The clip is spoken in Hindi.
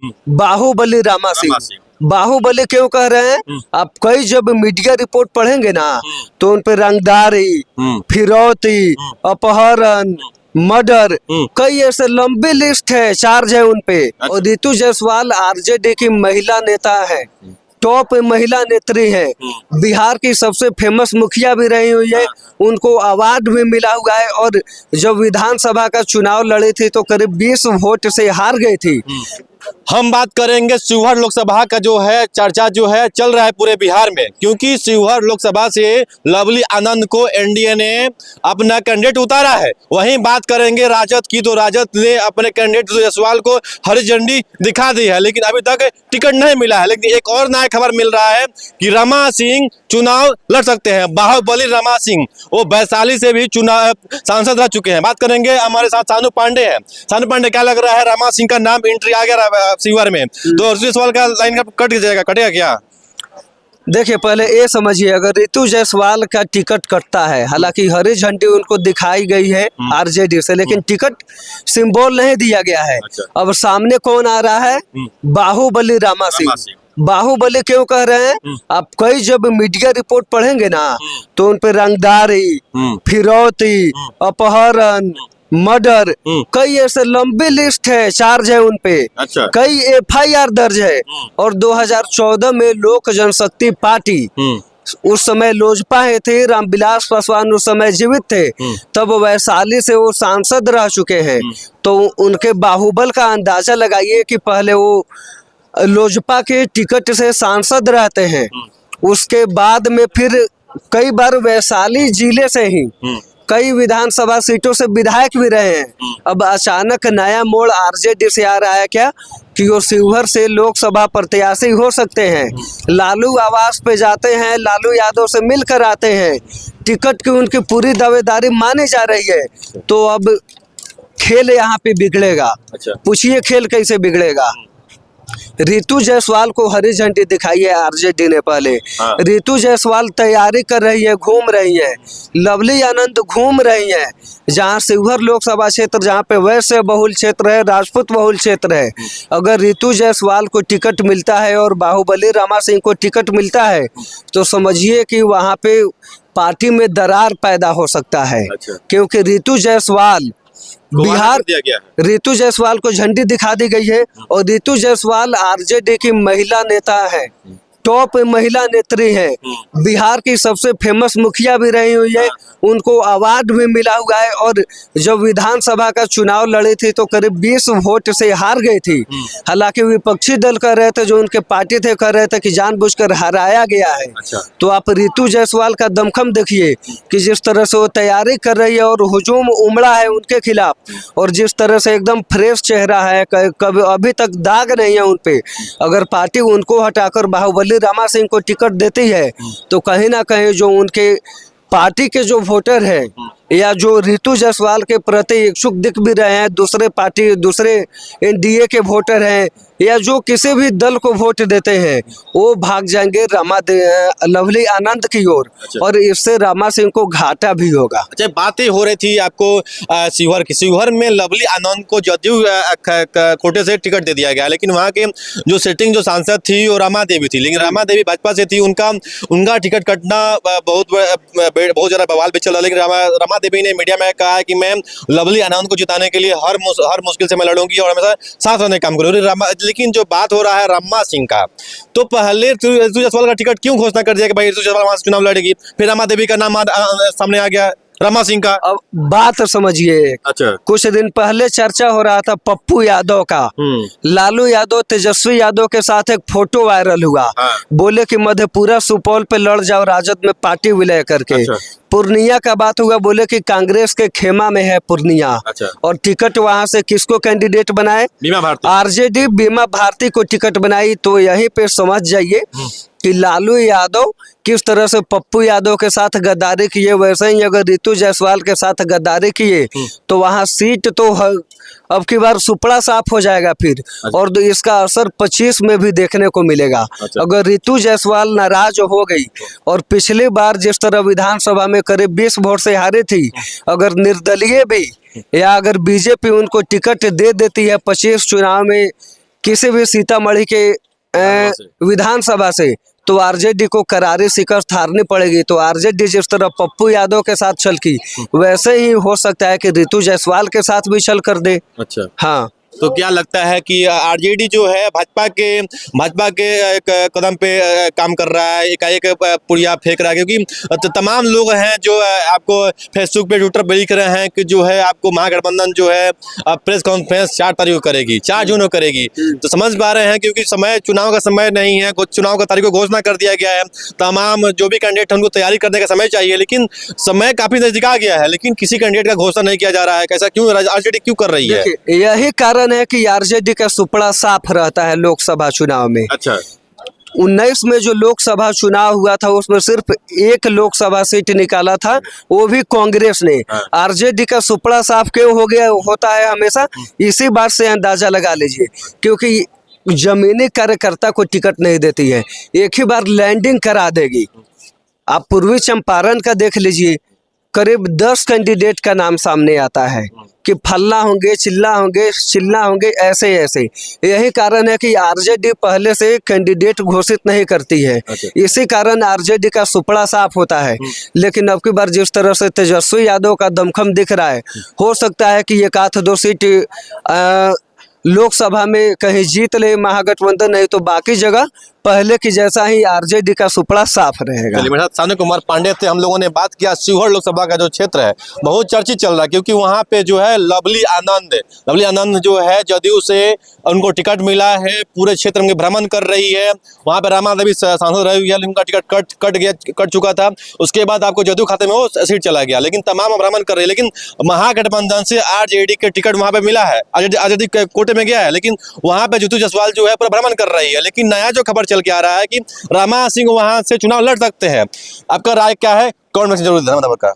बाहुबली रामा सिंह। बाहुबली क्यों कह रहे हैं? आप कई जब मीडिया रिपोर्ट पढ़ेंगे ना तो उन पे रंगदारी, फिरौती, अपहरण, मर्डर, कई ऐसे लंबी लिस्ट है, चार्ज है उन पे। और रितु जायसवाल आरजेडी की महिला नेता है, टॉप महिला नेत्री है, बिहार की सबसे फेमस मुखिया भी रही हुई है, उनको अवार्ड भी मिला हुआ है। और जब विधानसभा का चुनाव लड़ी थी तो करीब 20 वोट से हार गई थी। हम बात करेंगे शिवहर लोकसभा का जो है चर्चा जो है चल रहा है पूरे बिहार में, क्योंकि शिवहर लोकसभा से लवली आनंद को एनडीए ने अपना कैंडिडेट उतारा है। वहीं बात करेंगे राजद की, तो राजद ने अपने कैंडिडेट जायसवाल को हरी झंडी दिखा दी है, लेकिन अभी तक टिकट नहीं मिला है। लेकिन एक और नया खबर मिल रहा है कि रमा सिंह चुनाव लड़ सकते हैं। बाहुबली रमा सिंह वो वैशाली से भी चुनाव सांसद रह चुके हैं। बात करेंगे, हमारे साथ सानू पांडे हैं। सानू पांडे, क्या लग रहा है रमा सिंह का नाम एंट्री आ गया शिवहर में, तो जायसवाल का लाइन कटेगा क्या? देखिए, पहले ये समझिए, अगर रितु जायसवाल का टिकट कटता है, हालांकि हरी झंडी उनको दिखाई गई है आरजेडी से, लेकिन टिकट सिंबल नहीं दिया गया है। अब सामने कौन आ रहा है? बाहुबली रामा सिंह। बाहुबली क्यों कह रहे हैं? आप कई जब मीडिया रिपोर्ट पढ़ेंगे ना तो उन पे रंगदारी, फिरौती, अपहरण, मर्डर, कई ऐसे लंबी लिस्ट है, चार्ज है उन पे। कई एफआईआर दर्ज है। और 2014 में लोक जनशक्ति पार्टी, उस समय लोजपा है थे, रामविलास पासवान उस समय जीवित थे, तब वैशाली से वो सांसद रह चुके हैं। तो उनके बाहुबल का अंदाजा लगाइए कि पहले वो लोजपा के टिकट से सांसद रहते हैं, उसके बाद में फिर कई बार वैशाली जिले से ही कई विधानसभा सीटों से विधायक भी रहे हैं। अब अचानक नया मोड़ आरजेडी से आ रहा है क्या कि वो शिवहर से लोकसभा प्रत्याशी हो सकते हैं। लालू आवास पे जाते हैं, लालू यादव से मिलकर आते हैं, टिकट की उनकी पूरी दावेदारी मानी जा रही है। तो अब खेल यहाँ पे बिगड़ेगा। पूछिए खेल कैसे बिगड़ेगा? रितु जायसवाल को हरी झंडी दिखाई है आरजेडी ने पहले। रितु जायसवाल तैयारी कर रही है, घूम रही है। लवली आनंद घूम रही है। जहां शिवहर लोकसभा क्षेत्र, जहां पे वैश्य बहुल क्षेत्र है, राजपूत बहुल क्षेत्र है, अगर रितु जायसवाल को टिकट मिलता है और बाहुबली रामा सिंह को टिकट मिलता है तो समझिए कि वहां पे पार्टी में दरार पैदा हो सकता है। क्योंकि रितु जायसवाल रितु जायसवाल को झंडी दिखा दी गई है। और रितु जायसवाल आरजेडी की महिला नेता है, टॉप महिला नेत्री है, बिहार की सबसे फेमस मुखिया भी रही हुई है, उनको अवार्ड भी मिला हुआ है। और जब विधानसभा का चुनाव लड़ी थी तो करीब 20 वोट से हार गई थी। हालांकि विपक्षी दल कह रहे थे, जो उनके पार्टी थे, कह रहे थे कि जानबूझकर हराया गया है। तो आप रितु जायसवाल का दमखम देखिए कि जिस तरह से वो तैयारी कर रही है और हुजूम उमड़ा है उनके खिलाफ, और जिस तरह से एकदम फ्रेश चेहरा है, कभी अभी तक दाग नहीं है उन पे। अगर पार्टी उनको हटाकर बाहुबली रामा सिंह को टिकट देती है तो कहीं ना कहीं जो उनके पार्टी के जो वोटर है या जो रितु जायसवाल के प्रति इच्छुक दिख भी रहे हैं, दूसरे एनडीए के वोटर हैं या जो किसी भी दल को वोट देते हैं, वो भाग जाएंगे लवली आनंद की ओर। और इससे रामा सिंह को घाटा भी होगा। अच्छा, बातें हो रही थी आपको शिवहर की, शिवहर में लवली आनंद को जदयू कोटे से टिकट दे दिया गया, लेकिन वहाँ के जो सिटिंग जो सांसद थी वो रमा देवी थी, लेकिन रमा देवी भाजपा से थी, उनका टिकट कटना बहुत ज़्यादा बवाल भी चला। लेकिन रमा देवी ने मीडिया में कहा है कि मैं लवली आनंद को जिताने के लिए हर मुश्किल से मैं लड़ूंगी और हमेशा साथ रहने का काम करूंगी। लेकिन जो बात हो रहा है रमा सिंह का, तो पहले रितु जायसवाल का टिकट क्यों घोषणा कर दिया कि भाई रितु जायसवाल वहां से चुनाव लड़ेगी, फिर रमा देवी का नाम सामने आ गया रमा सिंह का? अब बात समझिए। कुछ दिन पहले चर्चा हो रहा था पप्पू यादव का, लालू यादव तेजस्वी यादव के साथ एक फोटो वायरल हुआ। बोले कि मधेपुरा सुपौल पे लड़ जाओ राजद में पार्टी विलय करके। पूर्णिया का बात हुआ, बोले कि कांग्रेस के खेमा में है पूर्णिया। और टिकट वहां से किसको कैंडिडेट बनाए? आरजेडी बीमा भारती को टिकट बनाई। तो यहीं पे समझ जाइए कि लालू यादव किस तरह से पप्पू यादव के साथ गद्दारी किए, वैसे ही अगर रितु जायसवाल के साथ गद्दारी किए तो वहां सीट तो अब की बार सुपड़ा साफ हो जाएगा फिर। और इसका असर 25 में भी देखने को मिलेगा। अगर रितु जायसवाल नाराज हो गई और पिछली बार जिस तरह विधानसभा में करीब 20 वोट से हारी थी, अगर निर्दलीय भी या अगर बीजेपी उनको टिकट दे देती है 25 चुनाव में किसी भी सीतामढ़ी के विधानसभा से तो आरजेडी को करारी शिकस्त हारनी पड़ेगी। तो आरजेडी जिस तरह पप्पू यादव के साथ छल की, वैसे ही हो सकता है कि ऋतु जायसवाल के साथ भी छल कर दे। अच्छा, हाँ, तो क्या लगता है कि आरजेडी जो है भाजपा के कदम पे काम कर रहा है, एकाएक पुड़िया फेंक रहा है? क्योंकि तमाम लोग हैं जो आपको फेसबुक पे ट्विटर पे लिख रहे हैं कि जो है आपको महागठबंधन जो है प्रेस कॉन्फ्रेंस 4 तारीख को करेगी, 4 जून को करेगी। तो समझ पा रहे हैं क्योंकि चुनाव का समय नहीं है, चुनाव का तारीख को घोषणा कर दिया गया है। तमाम जो भी कैंडिडेट है उनको तैयारी करने का समय चाहिए, लेकिन समय काफी नजदीक आ गया है, लेकिन किसी कैंडिडेट का घोषणा नहीं किया जा रहा है। कैसा क्यों आरजेडी क्यों कर रही है? यही कारण है कि आरजेडी का सुपड़ा साफ रहता है लोकसभा चुनाव में। अच्छा, 19 में जो लोकसभा चुनाव हुआ था उसमें सिर्फ एक लोकसभा सीट निकाला था, वो भी कांग्रेस ने। आरजेडी का सुपड़ा साफ क्यों हो गया होता है हमेशा, इसी बात से अंदाजा लगा लीजिए। क्योंकि जमीनी कार्यकर्ता को टिकट नहीं देती है, एक ही बार लैंडिंग करा देगी। आप पूर्वी चंपारण का देख लीजिए, करीब 10 कैंडिडेट का नाम सामने आता है कि फल्ला होंगे, चिल्ला होंगे, ऐसे ऐसे। यही कारण है कि आरजेडी पहले से कैंडिडेट घोषित नहीं करती है। इसी कारण आरजेडी का सुपड़ा साफ होता है। लेकिन अब की बार जिस तरह से तेजस्वी यादव का दमखम दिख रहा है, हो सकता है कि 1-2 सीट लोकसभा में कहीं जीत ले महागठबंधन, नहीं तो बाकी जगह पहले की जैसा ही आरजेडी का सुपड़ा साफ रहेगा। मेरे साथ सानू कुमार पांडे थे, हम लोगों ने बात किया। शिवहर लोकसभा का जो क्षेत्र है बहुत चर्चित चल रहा है, क्योंकि वहाँ पे जो है लवली आनंद जो है जदयू से उनको टिकट मिला है, पूरे क्षेत्र में भ्रमण कर रही है। वहाँ पे रामा देवी सांसद रही हुई है, उनका टिकट कट चुका था। उसके बाद आपको जदयू खाते में वो सीट चला गया, लेकिन तमाम भ्रमण कर रही है। लेकिन महागठबंधन से आरजेडी के टिकट वहाँ पे मिला है, आरजेडी कोटे में गया है, लेकिन वहाँ पे ऋतु जायसवाल जो है पूरा भ्रमण कर रही है। लेकिन नया जो खबर चल के आ रहा है कि रामा सिंह वहां से चुनाव लड़ सकते हैं। आपका राय क्या है? कमेंट में जरूर देना।